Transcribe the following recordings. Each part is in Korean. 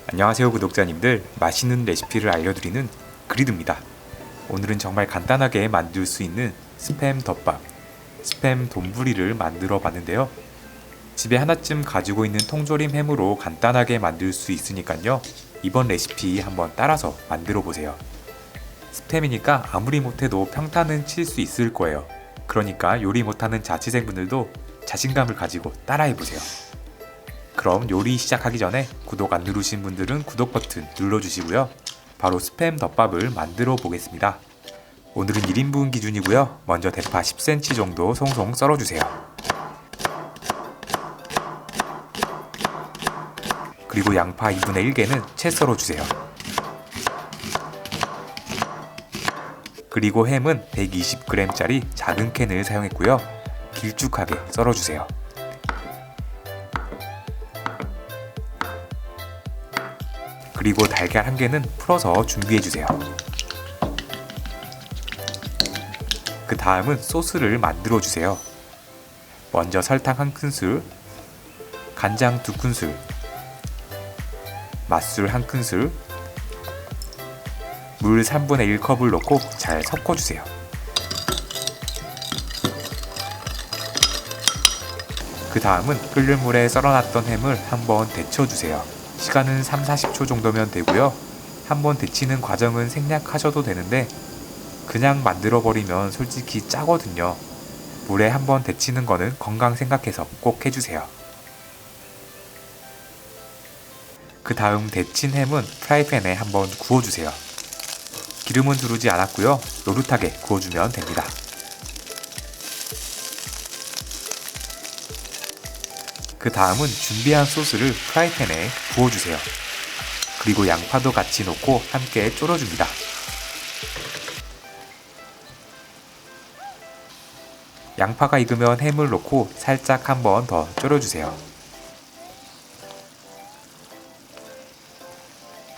안녕하세요 구독자님들, 맛있는 레시피를 알려드리는 그리드입니다. 오늘은 정말 간단하게 만들 수 있는 스팸 덮밥, 스팸 돈부리를 만들어 봤는데요. 집에 하나쯤 가지고 있는 통조림 햄으로 간단하게 만들 수 있으니까요, 이번 레시피 한번 따라서 만들어 보세요. 스팸이니까 아무리 못해도 평타는 칠 수 있을 거예요. 그러니까 요리 못하는 자취생분들도 자신감을 가지고 따라해 보세요. 그럼 요리 시작하기 전에 구독 안 누르신 분들은 구독 버튼 눌러주시고요. 바로 스팸 덮밥을 만들어 보겠습니다. 오늘은 1인분 기준이고요. 먼저 대파 10cm 정도 송송 썰어주세요. 그리고 양파 2분의 1개는 채 썰어주세요. 그리고 햄은 120g짜리 작은 캔을 사용했고요. 길쭉하게 썰어주세요. 그리고 달걀 1개는 풀어서 준비해주세요. 그 다음은 소스를 만들어주세요. 먼저 설탕 1큰술, 간장 2큰술, 맛술 1큰술, 물 3분의 1컵을 넣고 잘 섞어주세요. 그 다음은 끓는 물에 썰어놨던 햄을 한번 데쳐주세요. 시간은 3-40초 정도면 되고요. 한번 데치는 과정은 생략하셔도 되는데 그냥 만들어버리면 솔직히 짜거든요. 물에 한번 데치는 거는 건강 생각해서 꼭 해주세요. 그 다음 데친 햄은 프라이팬에 한번 구워주세요. 기름은 두르지 않았고요. 노릇하게 구워주면 됩니다. 그 다음은 준비한 소스를 프라이팬에 부어주세요. 그리고 양파도 같이 넣고 함께 졸여줍니다. 양파가 익으면 햄을 넣고 살짝 한번 더 졸여주세요.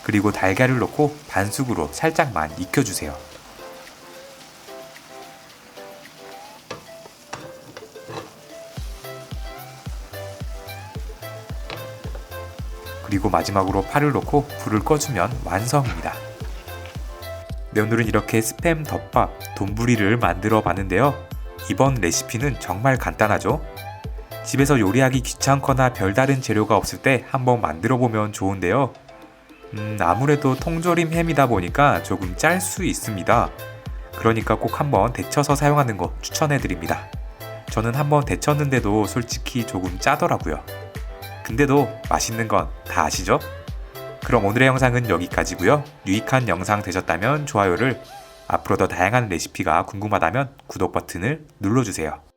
그리고 달걀을 넣고 반숙으로 살짝만 익혀주세요. 그리고 마지막으로 파를 넣고 불을 꺼주면 완성입니다. 네, 오늘은 이렇게 스팸 덮밥 돈부리를 만들어 봤는데요. 이번 레시피는 정말 간단하죠? 집에서 요리하기 귀찮거나 별다른 재료가 없을 때 한번 만들어 보면 좋은데요. 아무래도 통조림 햄이다 보니까 조금 짤 수 있습니다. 그러니까 꼭 한번 데쳐서 사용하는 거 추천해 드립니다. 저는 한번 데쳤는데도 솔직히 조금 짜더라고요. 근데도 맛있는 건 다 아시죠? 그럼 오늘의 영상은 여기까지고요. 유익한 영상 되셨다면 좋아요를, 앞으로 더 다양한 레시피가 궁금하다면 구독 버튼을 눌러주세요.